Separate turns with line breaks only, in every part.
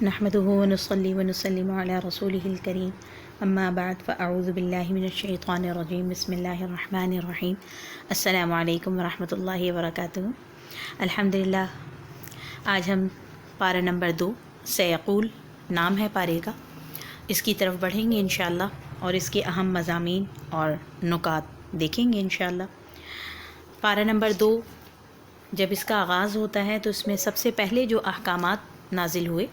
نحمده ونصلي ونسلم على رسوله الكريم اما بعد فاعوذ باللہ من الشیطان الرجیم بسم اللہ الرحمن الرحیم السلام علیکم ورحمۃ اللہ وبرکاتہ۔ الحمدللہ، آج ہم پارہ نمبر 2 سیقول نام ہے پارے کا، اس کی طرف بڑھیں گے انشاءاللہ اور اس کے اہم مضامین اور نکات دیکھیں گے انشاءاللہ۔ پارہ نمبر 2 جب اس کا آغاز ہوتا ہے تو اس میں سب سے پہلے جو احکامات نازل ہوئے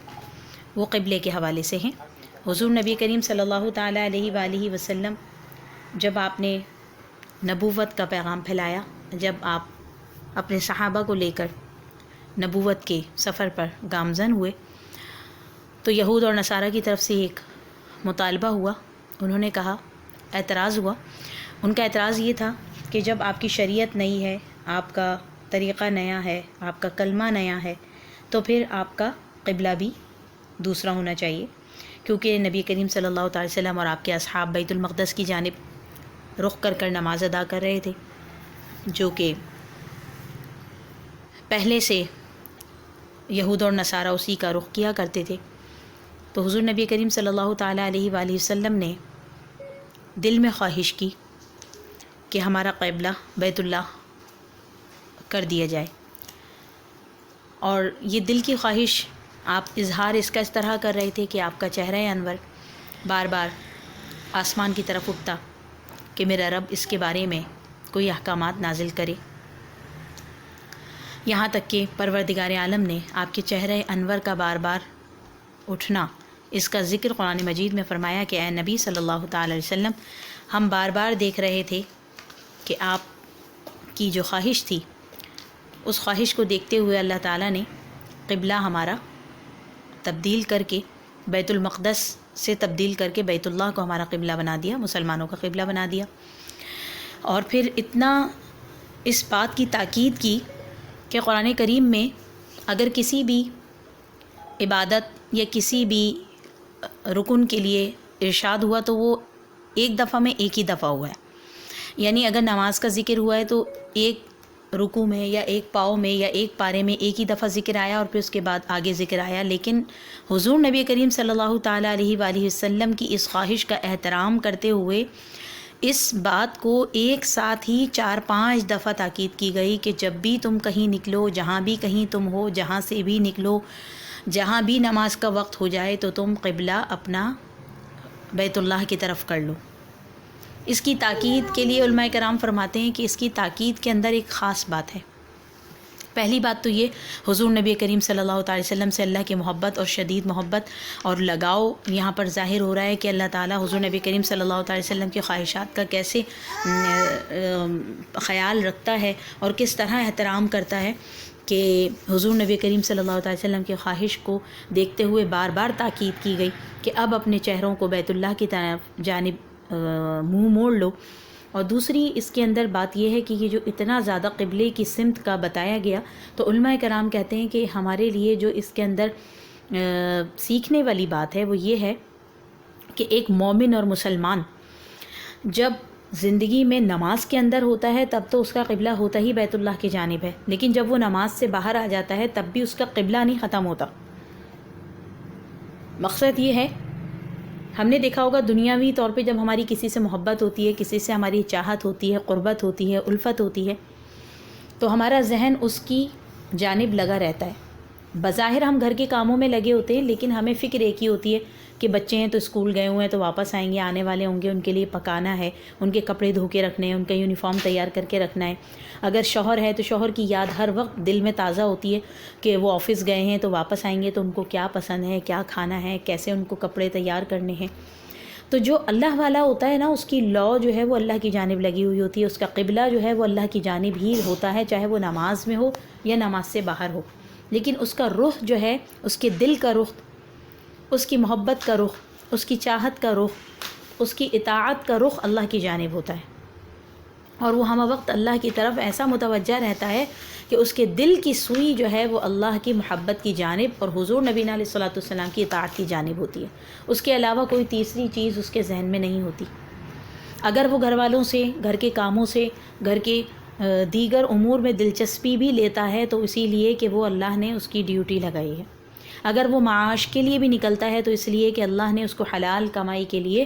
وہ قبلے کے حوالے سے ہیں۔ حضور نبی کریم صلی اللہ تعالیٰ علیہ وآلہ وسلم جب آپ نے نبوت کا پیغام پھیلایا، جب آپ اپنے صحابہ کو لے کر نبوت کے سفر پر گامزن ہوئے تو یہود اور نصارہ کی طرف سے ایک مطالبہ ہوا، انہوں نے کہا، اعتراض ہوا۔ ان کا اعتراض یہ تھا کہ جب آپ کی شریعت نئی ہے، آپ کا طریقہ نیا ہے، آپ کا کلمہ نیا ہے، تو پھر آپ کا قبلہ بھی دوسرا ہونا چاہیے، کیونکہ نبی کریم صلی اللہ تعالی وسلم اور آپ کے اصحاب بیت المقدس کی جانب رخ کر کر نماز ادا کر رہے تھے، جو کہ پہلے سے یہود اور نصارہ اسی کا رخ کیا کرتے تھے۔ تو حضور نبی کریم صلی اللہ تعالیٰ علیہ وآلہ وسلم نے دل میں خواہش کی کہ ہمارا قبلہ بیت اللہ کر دیا جائے، اور یہ دل کی خواہش آپ اظہار اس کا اس طرح کر رہے تھے کہ آپ کا چہرہ انور بار بار آسمان کی طرف اٹھتا کہ میرا رب اس کے بارے میں کوئی احکامات نازل کرے، یہاں تک کہ پروردگار عالم نے آپ کے چہرہ انور کا بار بار اٹھنا، اس کا ذکر قرآن مجید میں فرمایا کہ اے نبی صلی اللہ تعالی علیہ وسلم، ہم بار بار دیکھ رہے تھے کہ آپ کی جو خواہش تھی، اس خواہش کو دیکھتے ہوئے اللہ تعالیٰ نے قبلہ ہمارا تبدیل کر کے بیت المقدس سے تبدیل کر کے بیت اللہ کو ہمارا قبلہ بنا دیا، مسلمانوں کا قبلہ بنا دیا۔ اور پھر اتنا اس بات کی تاکید کی کہ قرآن کریم میں اگر کسی بھی عبادت یا کسی بھی رکن کے لیے ارشاد ہوا تو وہ ایک دفعہ میں ایک ہی دفعہ ہوا ہے، یعنی اگر نماز کا ذکر ہوا ہے تو ایک رکوع میں یا ایک پاؤ میں یا ایک پارے میں ایک ہی دفعہ ذکر آیا اور پھر اس کے بعد آگے ذکر آیا، لیکن حضور نبی کریم صلی اللہ تعالیٰ علیہ وآلہ وسلم کی اس خواہش کا احترام کرتے ہوئے اس بات کو ایک ساتھ ہی 4-5 دفعہ تاکید کی گئی کہ جب بھی تم کہیں نکلو، جہاں بھی کہیں تم ہو، جہاں سے بھی نکلو، جہاں بھی نماز کا وقت ہو جائے تو تم قبلہ اپنا بیت اللہ کی طرف کر لو۔ اس کی تاکید کے لیے علماء کرام فرماتے ہیں کہ اس کی تاکید کے اندر ایک خاص بات ہے۔ پہلی بات تو یہ، حضور نبی کریم صلی اللہ تعالی وسلم سے اللہ کی محبت اور شدید محبت اور لگاؤ یہاں پر ظاہر ہو رہا ہے کہ اللہ تعالیٰ حضور نبی کریم صلی اللہ تعالی وسلم کی خواہشات کا کیسے خیال رکھتا ہے اور کس طرح احترام کرتا ہے کہ حضور نبی کریم صلی اللہ تعالی وسلم کی خواہش کو دیکھتے ہوئے بار بار تاکید کی گئی کہ اب اپنے چہروں کو بیت اللہ کی جانب منہ موڑ لو۔ اور دوسری اس کے اندر بات یہ ہے کہ یہ جو اتنا زیادہ قبلے کی سمت کا بتایا گیا تو علماء کرام کہتے ہیں کہ ہمارے لیے جو اس کے اندر سیکھنے والی بات ہے وہ یہ ہے کہ ایک مومن اور مسلمان جب زندگی میں نماز کے اندر ہوتا ہے تب تو اس کا قبلہ ہوتا ہی بیت اللہ کی جانب ہے، لیکن جب وہ نماز سے باہر آ جاتا ہے تب بھی اس کا قبلہ نہیں ختم ہوتا۔ مقصد یہ ہے، ہم نے دیکھا ہوگا دنیاوی طور پہ جب ہماری کسی سے محبت ہوتی ہے، کسی سے ہماری چاہت ہوتی ہے، قربت ہوتی ہے، الفت ہوتی ہے، تو ہمارا ذہن اس کی جانب لگا رہتا ہے۔ بظاہر ہم گھر کے کاموں میں لگے ہوتے ہیں لیکن ہمیں فکر ایک ہی ہوتی ہے کہ بچے ہیں تو اسکول گئے ہوئے ہیں تو واپس آئیں گے، آنے والے ہوں گے، ان کے لیے پکانا ہے، ان کے کپڑے دھو کے رکھنے ہیں، ان کا یونیفارم تیار کر کے رکھنا ہے۔ اگر شوہر ہے تو شوہر کی یاد ہر وقت دل میں تازہ ہوتی ہے کہ وہ آفس گئے ہیں تو واپس آئیں گے تو ان کو کیا پسند ہے، کیا کھانا ہے، کیسے ان کو کپڑے تیار کرنے ہیں۔ تو جو اللہ والا ہوتا ہے نا، اس کی لو جو ہے وہ اللہ کی جانب لگی ہوئی ہوتی ہے، اس کا قبلہ جو ہے وہ اللہ کی جانب ہی ہوتا ہے، چاہے وہ نماز میں ہو یا نماز سے باہر ہو، لیکن اس کا رخ جو ہے، اس کے دل کا رخ، اس کی محبت کا رخ، اس کی چاہت کا رخ، اس کی اطاعت کا رخ اللہ کی جانب ہوتا ہے، اور وہ ہمہ وقت اللہ کی طرف ایسا متوجہ رہتا ہے کہ اس کے دل کی سوئی جو ہے وہ اللہ کی محبت کی جانب اور حضور نبی علیہ الصلوۃ والسلام کی اطاعت کی جانب ہوتی ہے، اس کے علاوہ کوئی تیسری چیز اس کے ذہن میں نہیں ہوتی۔ اگر وہ گھر والوں سے، گھر کے کاموں سے، گھر کے دیگر امور میں دلچسپی بھی لیتا ہے تو اسی لیے کہ وہ اللہ نے اس کی ڈیوٹی لگائی ہے، اگر وہ معاش کے لیے بھی نکلتا ہے تو اس لیے کہ اللہ نے اس کو حلال کمائی کے لیے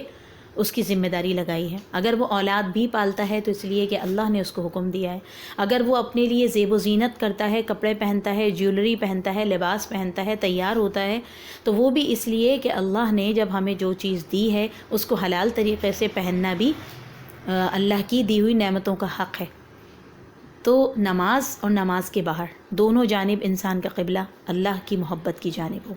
اس کی ذمہ داری لگائی ہے. اگر وہ اولاد بھی پالتا ہے تو اس لیے کہ اللہ نے اس کو حکم دیا ہے. اگر وہ اپنے لیے زیب و زینت کرتا ہے، کپڑے پہنتا ہے، جیولری پہنتا ہے، لباس پہنتا ہے، تیار ہوتا ہے، تو وہ بھی اس لیے کہ اللہ نے جب ہمیں جو چیز دی ہے اس کو حلال طریقے سے پہننا بھی اللہ کی دی ہوئی نعمتوں کا حق ہے. تو نماز اور نماز کے باہر دونوں جانب انسان کا قبلہ اللہ کی محبت کی جانب ہو.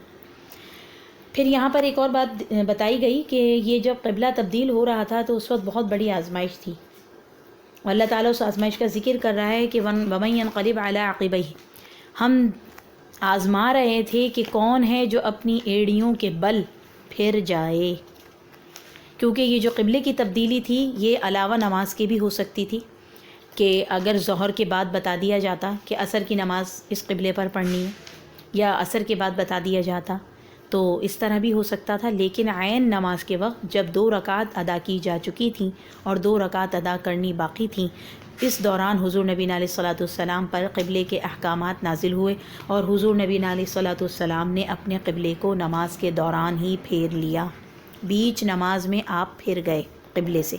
پھر یہاں پر ایک اور بات بتائی گئی کہ یہ جب قبلہ تبدیل ہو رہا تھا تو اس وقت بہت بڑی آزمائش تھی. اللہ تعالیٰ اس آزمائش کا ذکر کر رہا ہے کہ وَمَن يَنْقَلِبْ عَلَىٰ عَقِبَيْهِ، ہم آزما رہے تھے کہ کون ہے جو اپنی ایڑیوں کے بل پھر جائے. کیونکہ یہ جو قبلے کی تبدیلی تھی یہ علاوہ نماز کی بھی ہو سکتی تھی کہ اگر ظہر کے بعد بتا دیا جاتا کہ عصر کی نماز اس قبلے پر پڑھنی ہے، یا عصر کے بعد بتا دیا جاتا تو اس طرح بھی ہو سکتا تھا. لیکن عین نماز کے وقت جب 2 رکعت ادا کی جا چکی تھیں اور 2 رکعت ادا کرنی باقی تھیں، اس دوران حضور نبی علیہ الصلاۃ والسلام پر قبلے کے احکامات نازل ہوئے اور حضور نبی علیہ الصلاۃ والسلام نے اپنے قبلے کو نماز کے دوران ہی پھیر لیا. بیچ نماز میں آپ پھر گئے قبلے سے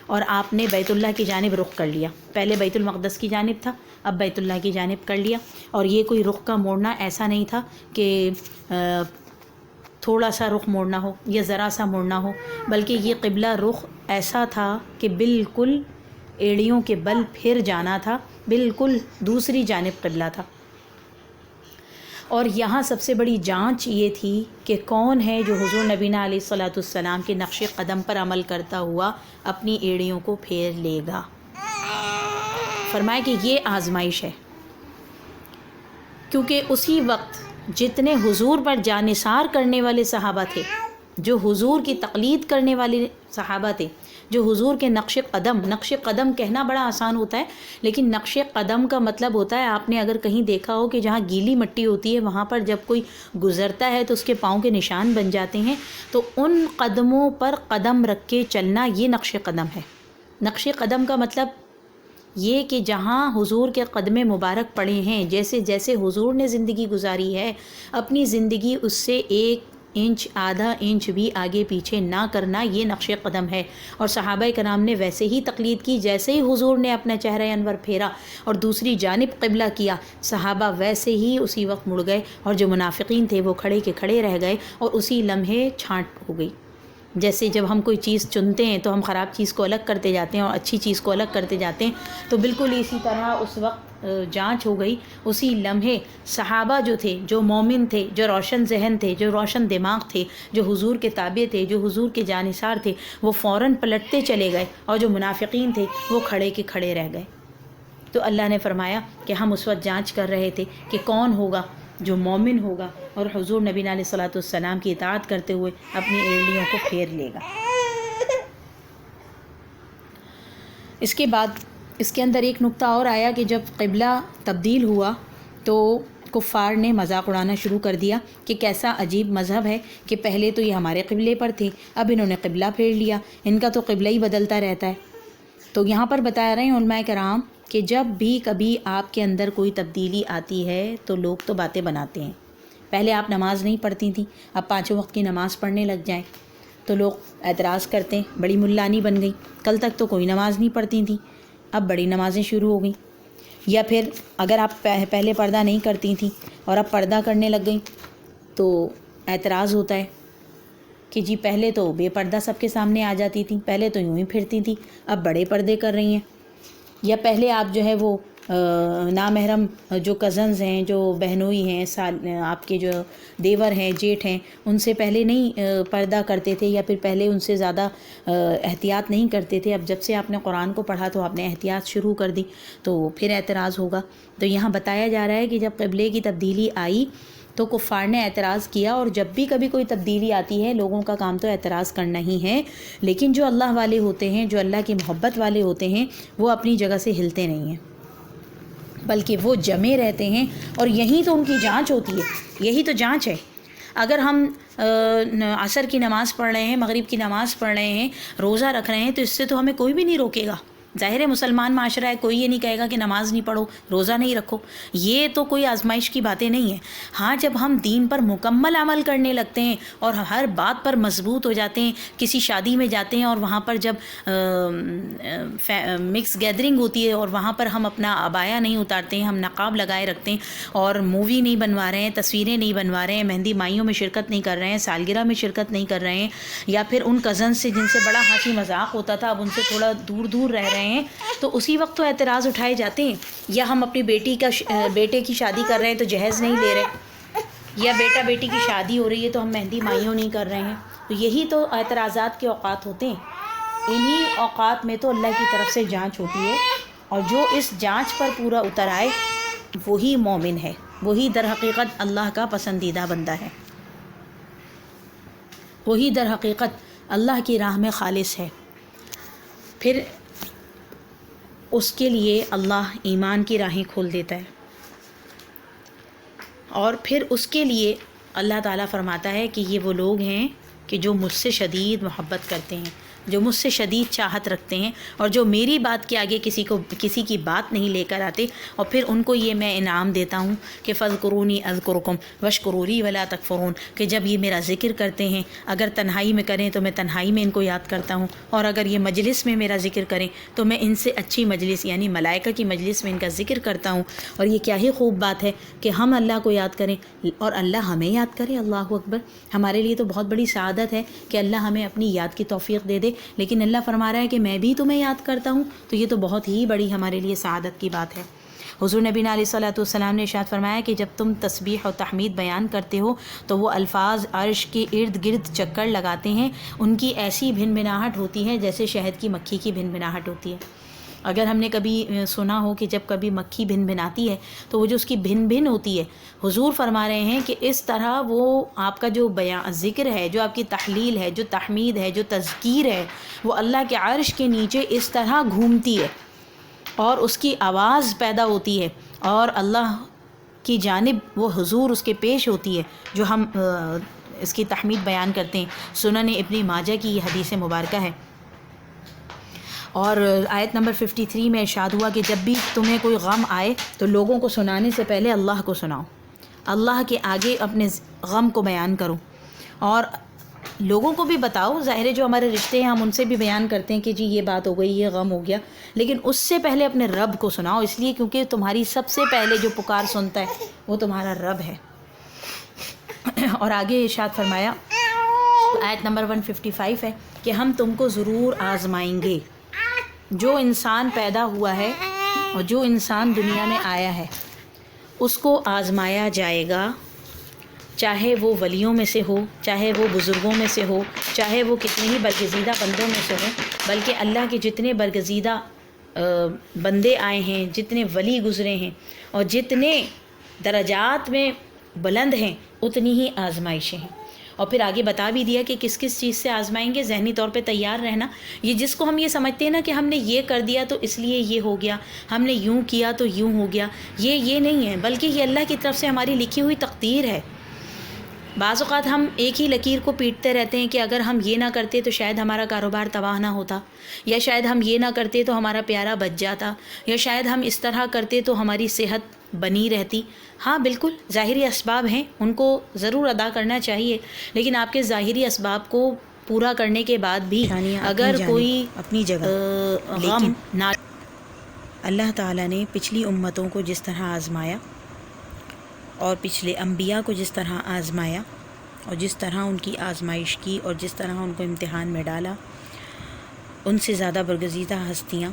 اور آپ نے بیت اللہ کی جانب رخ کر لیا. پہلے بیت المقدس کی جانب تھا، اب بیت اللہ کی جانب کر لیا. اور یہ کوئی رخ کا موڑنا ایسا نہیں تھا کہ تھوڑا سا رخ موڑنا ہو یا ذرا سا موڑنا ہو، بلکہ یہ قبلہ رخ ایسا تھا کہ بالکل ایڑیوں کے بل پھر جانا تھا، بالکل دوسری جانب قبلہ تھا. اور یہاں سب سے بڑی جانچ یہ تھی کہ کون ہے جو حضور نبینا علیہ الصلاۃ والسلام کے نقش قدم پر عمل کرتا ہوا اپنی ایڑیوں کو پھیر لے گا. فرمایا کہ یہ آزمائش ہے، کیونکہ اسی وقت جتنے حضور پر جانثار کرنے والے صحابہ تھے، جو حضور کی تقلید کرنے والے صحابہ تھے، جو حضور کے نقش قدم کہنا بڑا آسان ہوتا ہے، لیکن نقش قدم کا مطلب ہوتا ہے، آپ نے اگر کہیں دیکھا ہو کہ جہاں گیلی مٹی ہوتی ہے وہاں پر جب کوئی گزرتا ہے تو اس کے پاؤں کے نشان بن جاتے ہیں، تو ان قدموں پر قدم رکھ کے چلنا یہ نقش قدم ہے. نقش قدم کا مطلب یہ کہ جہاں حضور کے قدم مبارک پڑے ہیں، جیسے جیسے حضور نے زندگی گزاری ہے، اپنی زندگی اس سے 1 انچ آدھا انچ بھی آگے پیچھے نہ کرنا، یہ نقش قدم ہے. اور صحابہ کرام نے ویسے ہی تقلید کی، جیسے ہی حضور نے اپنا چہرہ انور پھیرا اور دوسری جانب قبلہ کیا، صحابہ ویسے ہی اسی وقت مڑ گئے، اور جو منافقین تھے وہ کھڑے کے کھڑے رہ گئے اور اسی لمحے چھانٹ ہو گئی. جیسے جب ہم کوئی چیز چنتے ہیں تو ہم خراب چیز کو الگ کرتے جاتے ہیں اور اچھی چیز کو الگ کرتے جاتے ہیں، تو بالکل اسی طرح اس وقت جانچ ہو گئی. اسی لمحے صحابہ جو تھے، جو مومن تھے، جو روشن ذہن تھے، جو روشن دماغ تھے، جو حضور کے تابع تھے، جو حضور کے جانثار تھے، وہ فوراً پلٹتے چلے گئے، اور جو منافقین تھے وہ کھڑے کے کھڑے رہ گئے. تو اللہ نے فرمایا کہ ہم اس وقت جانچ کر رہے تھے کہ کون ہوگا جو مومن ہوگا اور حضور نبی علیہ الصلاۃ والسلام کی اطاعت کرتے ہوئے اپنی ایڑیوں کو پھیر لے گا. اس کے بعد اس کے اندر ایک نقطہ اور آیا کہ جب قبلہ تبدیل ہوا تو کفار نے مذاق اڑانا شروع کر دیا کہ کیسا عجیب مذہب ہے کہ پہلے تو یہ ہمارے قبلے پر تھے، اب انہوں نے قبلہ پھیر لیا، ان کا تو قبلہ ہی بدلتا رہتا ہے. تو یہاں پر بتا رہے ہیں علماء کرام کہ جب بھی کبھی آپ کے اندر کوئی تبدیلی آتی ہے تو لوگ تو باتیں بناتے ہیں. پہلے آپ نماز نہیں پڑھتی تھیں، اب 5 وقت کی نماز پڑھنے لگ جائیں تو لوگ اعتراض کرتے ہیں، بڑی ملانی بن گئی، کل تک تو کوئی نماز نہیں پڑھتی تھیں، اب بڑی نمازیں شروع ہو گئیں. یا پھر اگر آپ پہلے پردہ نہیں کرتی تھیں اور اب پردہ کرنے لگ گئیں تو اعتراض ہوتا ہے کہ جی پہلے تو بے پردہ سب کے سامنے آ جاتی تھیں، پہلے تو یوں ہی پھرتی تھیں، اب بڑے پردے کر رہی ہیں. یا پہلے آپ جو ہے وہ نامحرم جو کزنز ہیں، جو بہنوئی ہیں، آپ کے جو دیور ہیں، جیٹھ ہیں، ان سے پہلے نہیں پردہ کرتے تھے یا پھر پہلے ان سے زیادہ احتیاط نہیں کرتے تھے، اب جب سے آپ نے قرآن کو پڑھا تو آپ نے احتیاط شروع کر دی، تو پھر اعتراض ہوگا. تو یہاں بتایا جا رہا ہے کہ جب قبلے کی تبدیلی آئی تو کفار نے اعتراض کیا، اور جب بھی کبھی کوئی تبدیلی آتی ہے لوگوں کا کام تو اعتراض کرنا ہی ہے، لیکن جو اللہ والے ہوتے ہیں، جو اللہ کی محبت والے ہوتے ہیں، وہ اپنی جگہ سے ہلتے نہیں ہیں، بلکہ وہ جمے رہتے ہیں. اور یہی تو ان کی جانچ ہوتی ہے، یہی تو جانچ ہے. اگر ہم عصر کی نماز پڑھ رہے ہیں، مغرب کی نماز پڑھ رہے ہیں، روزہ رکھ رہے ہیں، تو اس سے تو ہمیں کوئی بھی نہیں روکے گا. ظاہر مسلمان معاشرہ ہے، کوئی یہ نہیں کہے گا کہ نماز نہیں پڑھو، روزہ نہیں رکھو، یہ تو کوئی آزمائش کی باتیں نہیں ہیں۔ ہاں جب ہم دین پر مکمل عمل کرنے لگتے ہیں اور ہر بات پر مضبوط ہو جاتے ہیں، کسی شادی میں جاتے ہیں اور وہاں پر جب مکس گیدرنگ ہوتی ہے اور وہاں پر ہم اپنا عبایا نہیں اتارتے ہیں، ہم نقاب لگائے رکھتے ہیں اور مووی نہیں بنوا رہے ہیں، تصویریں نہیں بنوا رہے ہیں، مہندی مائیوں میں شرکت نہیں کر رہے ہیں، سالگرہ میں شرکت نہیں کر رہے ہیں، یا پھر ان کزنس سے جن سے بڑا ہنسی مذاق ہوتا تھا اب ان سے تھوڑا دور دور رہ رہے ہیں، تو اسی وقت تو اعتراض اٹھائے جاتے ہیں۔ یا ہم اپنی بیٹے کی شادی کر رہے ہیں تو جہیز نہیں لے رہے، یا بیٹا بیٹی کی شادی ہو رہی ہے تو ہم مہندی مائیوں نہیں کر رہے ہیں، تو یہی تو اعتراضات کے اوقات ہوتے ہیں۔ انہی اوقات میں تو اللہ کی طرف سے جانچ ہوتی ہے، اور جو اس جانچ پر پورا اتر آئے وہی مومن ہے، وہی در حقیقت اللہ کا پسندیدہ بندہ ہے، وہی در حقیقت اللہ کی راہ میں خالص ہے۔ پھر اس کے لیے اللہ ایمان کی راہیں کھول دیتا ہے، اور پھر اس کے لیے اللہ تعالیٰ فرماتا ہے کہ یہ وہ لوگ ہیں کہ جو مجھ سے شدید محبت کرتے ہیں، جو مجھ سے شدید چاہت رکھتے ہیں، اور جو میری بات کے آگے کسی کی بات نہیں لے کر آتے، اور پھر ان کو یہ میں انعام دیتا ہوں کہ فاذکرونی اذکرکم واشکروا لی ولا تکفرون، کہ جب یہ میرا ذکر کرتے ہیں، اگر تنہائی میں کریں تو میں تنہائی میں ان کو یاد کرتا ہوں، اور اگر یہ مجلس میں میرا ذکر کریں تو میں ان سے اچھی مجلس یعنی ملائکہ کی مجلس میں ان کا ذکر کرتا ہوں۔ اور یہ کیا ہی خوب بات ہے کہ ہم اللہ کو یاد کریں اور اللہ ہمیں یاد کرے۔ اللہ اکبر! ہمارے لیے تو بہت بڑی سعادت ہے کہ اللہ ہمیں اپنی یاد کی توفیق دے دے، لیکن اللہ فرما رہا ہے کہ میں بھی تمہیں یاد کرتا ہوں، تو یہ تو بہت ہی بڑی ہمارے لیے سعادت کی بات ہے۔ حضور نبی علیہ الصلوۃ والسلام نے ارشاد فرمایا کہ جب تم تسبیح و تحمید بیان کرتے ہو تو وہ الفاظ عرش کے ارد گرد چکر لگاتے ہیں، ان کی ایسی بھن بھناہٹ ہوتی ہے جیسے شہد کی مکھی کی بھن بھناہٹ ہوتی ہے۔ اگر ہم نے کبھی سنا ہو کہ جب کبھی مکھی بھن بھناتی ہے تو وہ جو اس کی بھن بھن ہوتی ہے، حضور فرما رہے ہیں کہ اس طرح وہ آپ کا جو ذکر ہے، جو آپ کی تحلیل ہے، جو تحمید ہے، جو تذکیر ہے، وہ اللہ کے عرش کے نیچے اس طرح گھومتی ہے اور اس کی آواز پیدا ہوتی ہے، اور اللہ کی جانب وہ حضور اس کے پیش ہوتی ہے جو ہم اس کی تحمید بیان کرتے ہیں۔ سنن ابن ماجہ کی یہ حدیث مبارکہ ہے، اور آیت نمبر 53 میں ارشاد ہوا کہ جب بھی تمہیں کوئی غم آئے تو لوگوں کو سنانے سے پہلے اللہ کو سناؤ، اللہ کے آگے اپنے غم کو بیان کرو، اور لوگوں کو بھی بتاؤ۔ ظاہر ہے جو ہمارے رشتے ہیں ہم ان سے بھی بیان کرتے ہیں کہ جی یہ بات ہو گئی، یہ غم ہو گیا، لیکن اس سے پہلے اپنے رب کو سناؤ، اس لیے کیونکہ تمہاری سب سے پہلے جو پکار سنتا ہے وہ تمہارا رب ہے۔ اور آگے ارشاد فرمایا، آیت نمبر 155 ہے کہ ہم تم کو ضرور آزمائیں گے۔ جو انسان پیدا ہوا ہے اور جو انسان دنیا میں آیا ہے اس کو آزمایا جائے گا، چاہے وہ ولیوں میں سے ہو، چاہے وہ بزرگوں میں سے ہو، چاہے وہ کتنے ہی برگزیدہ بندوں میں سے ہو، بلکہ اللہ کے جتنے برگزیدہ بندے آئے ہیں، جتنے ولی گزرے ہیں اور جتنے درجات میں بلند ہیں اتنی ہی آزمائشیں ہیں۔ اور پھر آگے بتا بھی دیا کہ کس کس چیز سے آزمائیں گے، ذہنی طور پہ تیار رہنا۔ یہ جس کو ہم یہ سمجھتے ہیں نا کہ ہم نے یہ کر دیا تو اس لیے یہ ہو گیا، ہم نے یوں کیا تو یوں ہو گیا، یہ نہیں ہے، بلکہ یہ اللہ کی طرف سے ہماری لکھی ہوئی تقدیر ہے۔ بعض اوقات ہم ایک ہی لکیر کو پیٹتے رہتے ہیں کہ اگر ہم یہ نہ کرتے تو شاید ہمارا کاروبار تباہ نہ ہوتا، یا شاید ہم یہ نہ کرتے تو ہمارا پیارا بچ جاتا، یا شاید ہم اس طرح کرتے تو ہماری صحت بنی رہتی۔ ہاں بالکل ظاہری اسباب ہیں، ان کو ضرور ادا کرنا چاہیے، لیکن آپ کے ظاہری اسباب کو پورا کرنے کے بعد بھی اگر کوئی
اپنی جگہ
غم نہ،
اللہ تعالیٰ نے پچھلی امتوں کو جس طرح آزمایا اور پچھلے انبیاء کو جس طرح آزمایا اور جس طرح ان کی آزمائش کی اور جس طرح ان کو امتحان میں ڈالا، ان سے زیادہ برگزیدہ ہستیاں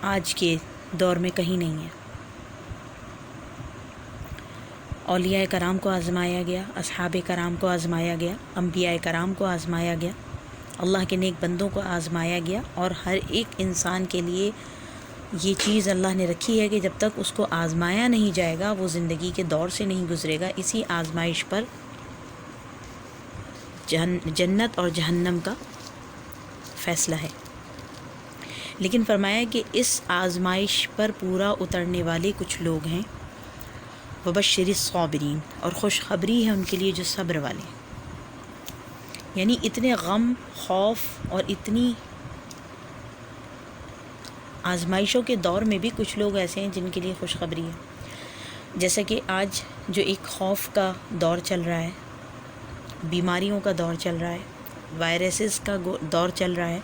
آج کے دور میں کہیں نہیں ہیں۔ اولیاء کرام کو آزمایا گیا، اصحاب کرام کو آزمایا گیا، انبیاء کرام کو آزمایا گیا، اللہ کے نیک بندوں کو آزمایا گیا، اور ہر ایک انسان کے لیے یہ چیز اللہ نے رکھی ہے کہ جب تک اس کو آزمایا نہیں جائے گا وہ زندگی کے دور سے نہیں گزرے گا۔ اسی آزمائش پر جنت اور جہنم کا فیصلہ ہے۔ لیکن فرمایا کہ اس آزمائش پر پورا اترنے والے کچھ لوگ ہیں، وبشر الصابرین، اور خوشخبری ہے ان کے لیے جو صبر والے ہیں۔ یعنی اتنے غم، خوف اور اتنی آزمائشوں کے دور میں بھی کچھ لوگ ایسے ہیں جن کے لیے خوشخبری ہے، جیسا کہ آج جو ایک خوف کا دور چل رہا ہے، بیماریوں کا دور چل رہا ہے، وائرسز کا دور چل رہا ہے،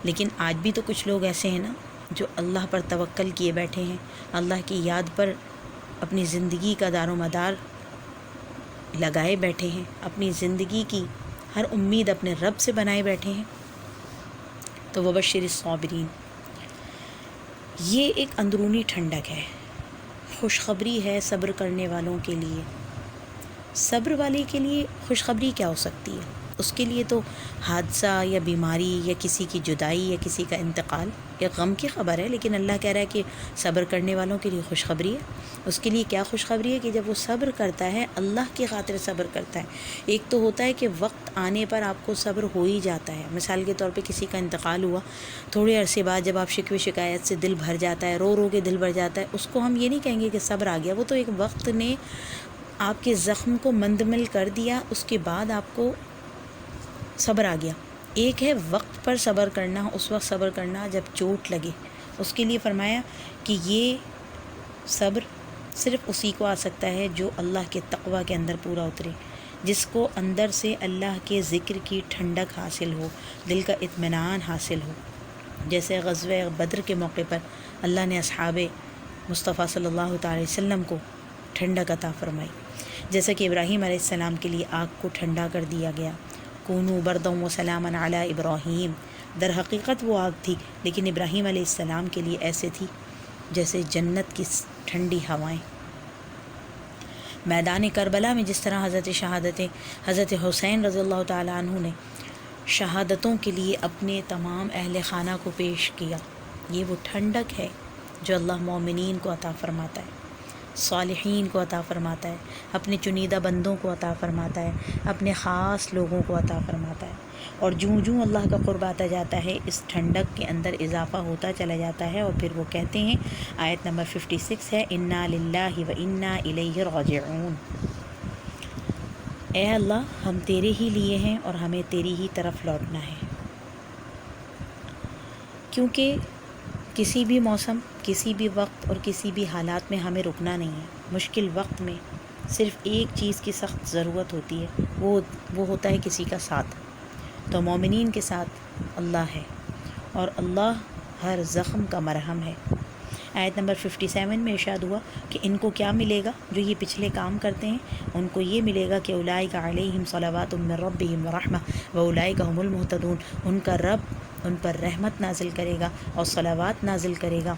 لیکن آج بھی تو کچھ لوگ ایسے ہیں نا جو اللہ پر توکل کیے بیٹھے ہیں، اللہ کی یاد پر اپنی زندگی کا دار و مدار لگائے بیٹھے ہیں، اپنی زندگی کی ہر امید اپنے رب سے بنائے بیٹھے ہیں۔ تو وبشر الصابرین، یہ ایک اندرونی ٹھنڈک ہے، خوشخبری ہے صبر کرنے والوں کے لیے۔ صبر والے کے لیے خوشخبری کیا ہو سکتی ہے؟ اس کے لیے تو حادثہ یا بیماری یا کسی کی جدائی یا کسی کا انتقال یا غم کی خبر ہے، لیکن اللہ کہہ رہا ہے کہ صبر کرنے والوں کے لیے خوشخبری ہے۔ اس کے لیے کیا خوشخبری ہے؟ کہ جب وہ صبر کرتا ہے، اللہ کی خاطر صبر کرتا ہے۔ ایک تو ہوتا ہے کہ وقت آنے پر آپ کو صبر ہو ہی جاتا ہے، مثال کے طور پہ کسی کا انتقال ہوا، تھوڑے عرصے بعد جب آپ شکوے شکایت سے دل بھر جاتا ہے، رو رو کے دل بھر جاتا ہے، اس کو ہم یہ نہیں کہیں گے کہ صبر آ گیا، وہ تو ایک وقت نے آپ کے زخم کو مندمل کر دیا، اس کے بعد آپ کو صبر آ گیا۔ ایک ہے وقت پر صبر کرنا، اس وقت صبر کرنا جب چوٹ لگے، اس کے لیے فرمایا کہ یہ صبر صرف اسی کو آ سکتا ہے جو اللہ کے تقوی کے اندر پورا اترے، جس کو اندر سے اللہ کے ذکر کی ٹھنڈک حاصل ہو، دل کا اطمینان حاصل ہو۔ جیسے غزوہ بدر کے موقع پر اللہ نے اصحاب مصطفیٰ صلی اللہ تعالی وسلم کو ٹھنڈک عطا فرمائی، جیسا کہ ابراہیم علیہ السلام کے لیے آگ کو ٹھنڈا کر دیا گیا، کونوا بردا و سلاما علی ابراہیم۔ در حقیقت وہ آگ تھی، لیکن ابراہیم علیہ السلام کے لیے ایسے تھی جیسے جنت کی ٹھنڈی ہوائیں۔ میدان کربلا میں جس طرح حضرت حسین رضی اللہ تعالیٰ عنہ نے شہادتوں کے لیے اپنے تمام اہل خانہ کو پیش کیا، یہ وہ ٹھنڈک ہے جو اللہ مومنین کو عطا فرماتا ہے، صالحین کو عطا فرماتا ہے، اپنے چنیدہ بندوں کو عطا فرماتا ہے، اپنے خاص لوگوں کو عطا فرماتا ہے۔ اور جوں جوں اللہ کا قرب آتا جاتا ہے، اس ٹھنڈک کے اندر اضافہ ہوتا چلا جاتا ہے، اور پھر وہ کہتے ہیں، آیت نمبر 56 ہے، انا للہ و انا الیہ راجعون، اے اللہ ہم تیرے ہی لیے ہیں اور ہمیں تیری ہی طرف لوٹنا ہے۔ کیونکہ کسی بھی موسم، کسی بھی وقت اور کسی بھی حالات میں ہمیں رکنا نہیں ہے۔ مشکل وقت میں صرف ایک چیز کی سخت ضرورت ہوتی ہے، وہ ہوتا ہے کسی کا ساتھ۔ تو مومنین کے ساتھ اللہ ہے، اور اللہ ہر زخم کا مرہم ہے۔ آیت نمبر 57 میں ارشاد ہوا کہ ان کو کیا ملے گا؟ جو یہ پچھلے کام کرتے ہیں ان کو یہ ملے گا کہ اولئک علیہم صلوات من ربہم ورحمہ واولئک هم المہتدون، ان کا رب ان پر رحمت نازل کرے گا اور صلوات نازل کرے گا،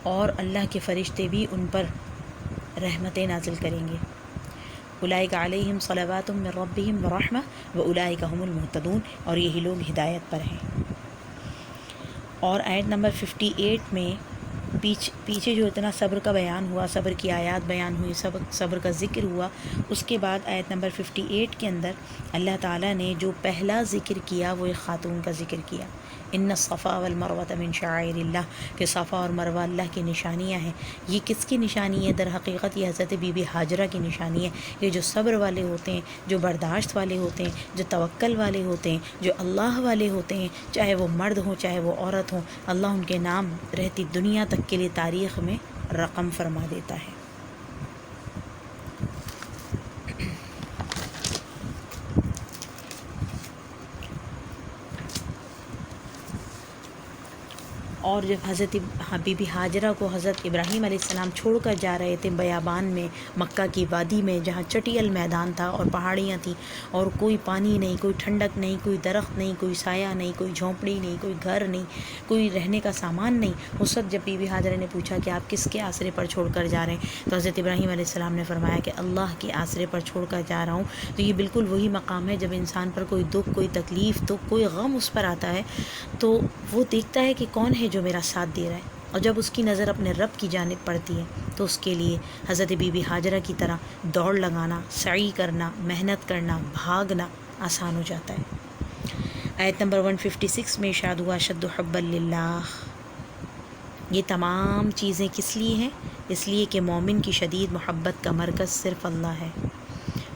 اور اللہ کے فرشتے بھی ان پر رحمتیں نازل کریں گے۔ اولئک علیہم صلوات من ربہم ورحمہ واولئک هم المہتدون، اور یہی لوگ ہدایت پر ہیں۔ اور آیت نمبر 58 میں پیچھے جو اتنا صبر کا بیان ہوا، صبر کی آیات بیان ہوئی، صبر کا ذکر ہوا، اس کے بعد آیت نمبر 58 کے اندر اللہ تعالیٰ نے جو پہلا ذکر کیا وہ ایک خاتون کا ذکر کیا، ان الصفا والمروۃ من شعائر اللہ، کہ صفا اور مروہ اللہ کی نشانیاں ہیں۔ یہ کس کی نشانی ہے؟ در حقیقت یہ حضرت بی بی ہاجرہ کی نشانی ہے۔ یہ جو صبر والے ہوتے ہیں، جو برداشت والے ہوتے ہیں، جو توکل والے ہوتے ہیں، جو اللہ والے ہوتے ہیں، چاہے وہ مرد ہوں چاہے وہ عورت ہوں، اللہ ان کے نام رہتی دنیا تک کے لیے تاریخ میں رقم فرما دیتا ہے۔ اور جب حضرت بی بی ہاجرہ کو حضرت ابراہیم علیہ السلام چھوڑ کر جا رہے تھے بیابان میں، مکہ کی وادی میں، جہاں چٹیل میدان تھا اور پہاڑیاں تھیں اور کوئی پانی نہیں، کوئی ٹھنڈک نہیں، کوئی درخت نہیں، کوئی سایہ نہیں، کوئی جھونپڑی نہیں، کوئی گھر نہیں، کوئی رہنے کا سامان نہیں، اس وقت جب بی بی ہاجرہ نے پوچھا کہ آپ کس کے آسرے پر چھوڑ کر جا رہے ہیں، تو حضرت ابراہیم علیہ السلام نے فرمایا کہ اللہ کے آسرے پر چھوڑ کر جا رہا ہوں۔ تو یہ بالکل وہی مقام ہے جب انسان پر کوئی دکھ، کوئی تکلیف، تو کوئی غم اس پر آتا ہے تو وہ دیکھتا ہے کہ کون ہے جو میرا ساتھ دے رہا ہے، اور جب اس کی نظر اپنے رب کی جانب پڑتی ہے تو اس کے لیے حضرت بی بی ہاجرہ کی طرح دوڑ لگانا، سعی کرنا، محنت کرنا، بھاگنا آسان ہو جاتا ہے۔ آیت نمبر 156 میں ارشاد ہوا، اشد حبا للہ، یہ تمام چیزیں کس لیے ہیں؟ اس لیے کہ مومن کی شدید محبت کا مرکز صرف اللہ ہے،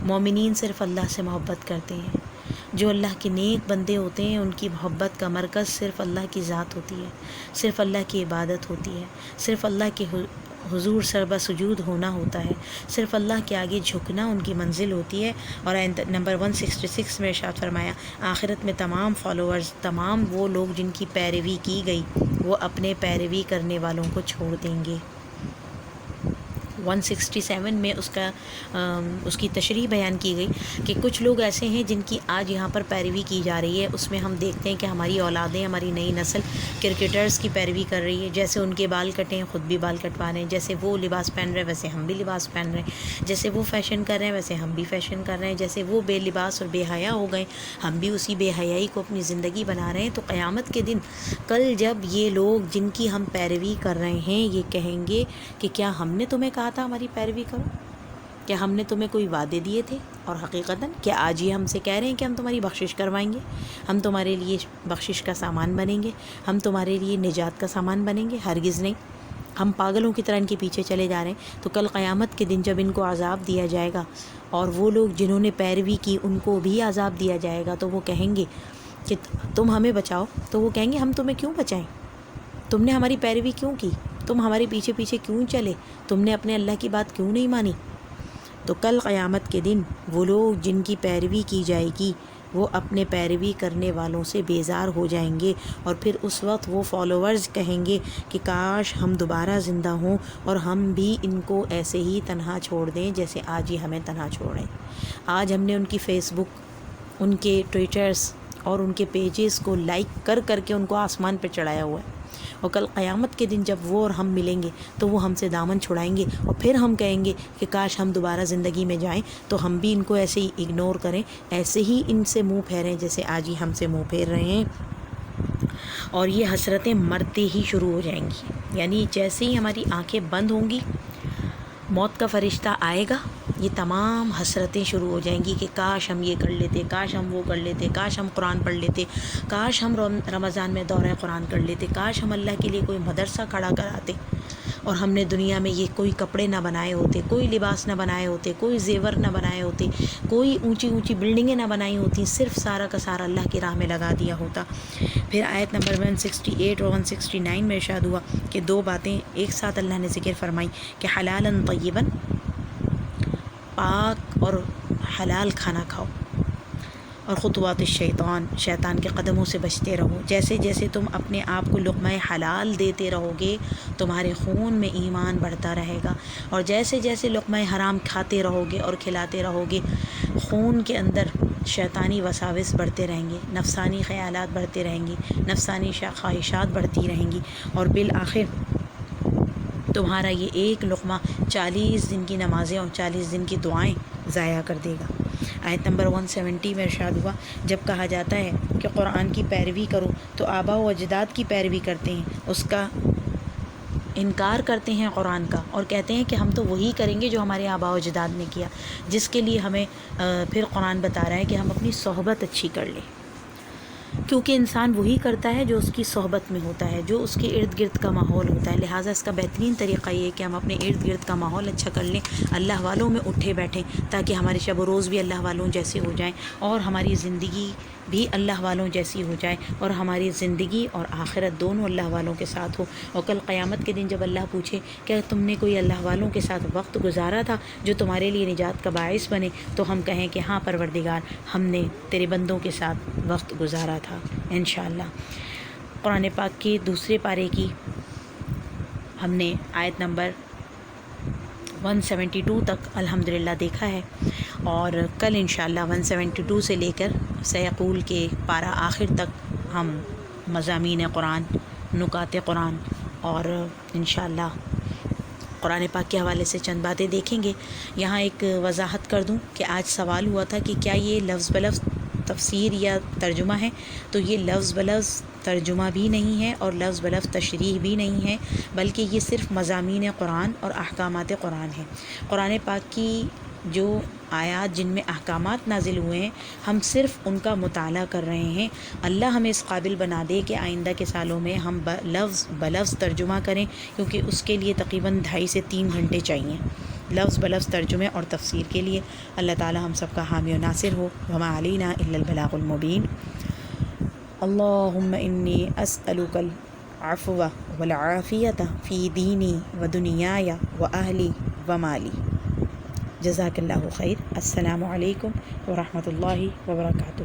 مومنین صرف اللہ سے محبت کرتے ہیں، جو اللہ کے نیک بندے ہوتے ہیں ان کی محبت کا مرکز صرف اللہ کی ذات ہوتی ہے، صرف اللہ کی عبادت ہوتی ہے، صرف اللہ کے حضور سربہ سجود ہونا ہوتا ہے، صرف اللہ کے آگے جھکنا ان کی منزل ہوتی ہے۔ اور نمبر 166 میں ارشاد فرمایا آخرت میں تمام فالوورز، تمام وہ لوگ جن کی پیروی کی گئی، وہ اپنے پیروی کرنے والوں کو چھوڑ دیں گے۔ 167 میں اس کی تشریح بیان کی گئی کہ کچھ لوگ ایسے ہیں جن کی آج یہاں پر پیروی کی جا رہی ہے، اس میں ہم دیکھتے ہیں کہ ہماری اولادیں، ہماری نئی نسل کرکٹرز کی پیروی کر رہی ہے، جیسے ان کے بال کٹیں خود بھی بال کٹوا رہے ہیں، جیسے وہ لباس پہن رہے ہیں ویسے ہم بھی لباس پہن رہے ہیں، جیسے وہ فیشن کر رہے ہیں ویسے ہم بھی فیشن کر رہے ہیں، جیسے وہ بے لباس اور بے حیا ہو گئے ہم بھی اسی بے حیائی کو اپنی زندگی بنا رہے ہیں۔ تو قیامت کے دن کل جب یہ لوگ جن کی ہم پیروی کر رہے ہیں یہ کہیں گے کہ کیا ہم نے تمہیں کہا تھا ہماری پیروی کرو؟ کیا ہم نے تمہیں کوئی وعدے دیے تھے؟ اور حقیقتاً کیا آج یہ ہم سے کہہ رہے ہیں کہ ہم تمہاری بخشش کروائیں گے، ہم تمہارے لیے بخشش کا سامان بنیں گے، ہم تمہارے لیے نجات کا سامان بنیں گے؟ ہرگز نہیں۔ ہم پاگلوں کی طرح ان کے پیچھے چلے جا رہے ہیں۔ تو کل قیامت کے دن جب ان کو عذاب دیا جائے گا اور وہ لوگ جنہوں نے پیروی کی ان کو بھی عذاب دیا جائے گا، تو وہ کہیں گے کہ تم ہمیں بچاؤ، تو وہ کہیں گے ہم تمہیں کیوں بچائیں؟ تم نے ہماری پیروی کیوں کی؟ تم ہمارے پیچھے پیچھے کیوں چلے؟ تم نے اپنے اللہ کی بات کیوں نہیں مانی؟ تو کل قیامت کے دن وہ لوگ جن کی پیروی کی جائے گی وہ اپنے پیروی کرنے والوں سے بیزار ہو جائیں گے، اور پھر اس وقت وہ فالوورز کہیں گے کہ کاش ہم دوبارہ زندہ ہوں اور ہم بھی ان کو ایسے ہی تنہا چھوڑ دیں جیسے آج ہی ہمیں تنہا چھوڑیں۔ آج ہم نے ان کی فیس بک، ان کے ٹویٹرز اور ان کے پیجز کو لائک کر کر کے ان کو آسمان پہ چڑھایا ہوا ہے، اور کل قیامت کے دن جب وہ اور ہم ملیں گے تو وہ ہم سے دامن چھڑائیں گے، اور پھر ہم کہیں گے کہ کاش ہم دوبارہ زندگی میں جائیں تو ہم بھی ان کو ایسے ہی اگنور کریں، ایسے ہی ان سے منہ پھیریں جیسے آج ہی ہم سے منہ پھیر رہے ہیں۔ اور یہ حسرتیں مرتے ہی شروع ہو جائیں گی، یعنی جیسے ہی ہماری آنکھیں بند ہوں گی موت کا فرشتہ آئے گا، یہ تمام حسرتیں شروع ہو جائیں گی کہ کاش ہم یہ کر لیتے، کاش ہم وہ کر لیتے، کاش ہم قرآن پڑھ لیتے، کاش ہم رمضان میں دورہ قرآن کر لیتے، کاش ہم اللہ کے لیے کوئی مدرسہ کھڑا کراتے، اور ہم نے دنیا میں یہ کوئی کپڑے نہ بنائے ہوتے، کوئی لباس نہ بنائے ہوتے، کوئی زیور نہ بنائے ہوتے، کوئی اونچی اونچی بلڈنگیں نہ بنائی ہوتی، صرف سارا کا سارا اللہ کی راہ میں لگا دیا ہوتا۔ پھر آیت نمبر 168 اور 169 میں ارشاد ہوا کہ دو باتیں ایک ساتھ اللہ نے ذکر فرمائی کہ حلالً طیباً، پاک اور حلال کھانا کھاؤ، اور خطوات الشیطان، شیطان کے قدموں سے بچتے رہو۔ جیسے جیسے تم اپنے آپ کو لقمہ حلال دیتے رہو گے تمہارے خون میں ایمان بڑھتا رہے گا، اور جیسے جیسے لقمہ حرام کھاتے رہو گے اور کھلاتے رہو گے خون کے اندر شیطانی وساوس بڑھتے رہیں گے، نفسانی خیالات بڑھتے رہیں گی، نفسانی خواہشات بڑھتی رہیں گی، اور بالآخر تمہارا یہ ایک لقمہ 40 دن کی نمازیں اور 40 دن کی دعائیں ضائع کر دے گا۔ آیت نمبر 170 میں ارشاد ہوا جب کہا جاتا ہے کہ قرآن کی پیروی کرو تو آباء و اجداد کی پیروی کرتے ہیں، اس کا انکار کرتے ہیں قرآن کا، اور کہتے ہیں کہ ہم تو وہی کریں گے جو ہمارے آباء و اجداد نے کیا، جس کے لیے ہمیں پھر قرآن بتا رہا ہے کہ ہم اپنی صحبت اچھی کر لیں، کیونکہ انسان وہی کرتا ہے جو اس کی صحبت میں ہوتا ہے، جو اس کے ارد گرد کا ماحول ہوتا ہے۔ لہٰذا اس کا بہترین طریقہ یہ ہے کہ ہم اپنے ارد گرد کا ماحول اچھا کر لیں، اللہ والوں میں اٹھے بیٹھیں، تاکہ ہمارے شب و روز بھی اللہ والوں جیسے ہو جائیں، اور ہماری زندگی بھی اللہ والوں جیسی ہو جائے، اور ہماری زندگی اور آخرت دونوں اللہ والوں کے ساتھ ہو۔ اور کل قیامت کے دن جب اللہ پوچھے کہ تم نے کوئی اللہ والوں کے ساتھ وقت گزارا تھا جو تمہارے لیے نجات کا باعث بنے، تو ہم کہیں کہ ہاں پروردگار، ہم نے تیرے بندوں کے ساتھ وقت گزارا تھا انشاءاللہ۔ قرآن پاک کے دوسرے پارے کی ہم نے آیت نمبر 172 تک الحمدللہ دیکھا ہے، اور کل انشاءاللہ 172 سے لے کر سیقول کے پارہ آخر تک ہم مضامین قرآن، نکات قرآن، اور انشاءاللہ قرآن پاک کے حوالے سے چند باتیں دیکھیں گے۔ یہاں ایک وضاحت کر دوں کہ آج سوال ہوا تھا کہ کیا یہ لفظ بلفظ تفسیر یا ترجمہ ہے، تو یہ لفظ بلفظ ترجمہ بھی نہیں ہے اور لفظ بلفظ تشریح بھی نہیں ہے، بلکہ یہ صرف مضامین قرآن اور احکامات قرآن ہیں۔ قرآن پاک کی جو آیات جن میں احکامات نازل ہوئے ہیں ہم صرف ان کا مطالعہ کر رہے ہیں۔ اللہ ہمیں اس قابل بنا دے کہ آئندہ کے سالوں میں ہم لفظ بلفظ ترجمہ کریں، کیونکہ اس کے لیے تقریباً 2.5 سے 3 گھنٹے چاہیے،
لفظ بلفظ ترجمے اور تفسیر کے لیے اللہ تعالی ہم سب کا حامی و ناصر ہو. وما علینا الا البلاغ المبین. اللہم انی اسألک العفو والعافیۃ فی دینی و دنیای و اہلی و مالی. جزاک اللہ خیر. السلام علیکم ورحمۃ اللہ وبرکاتہ.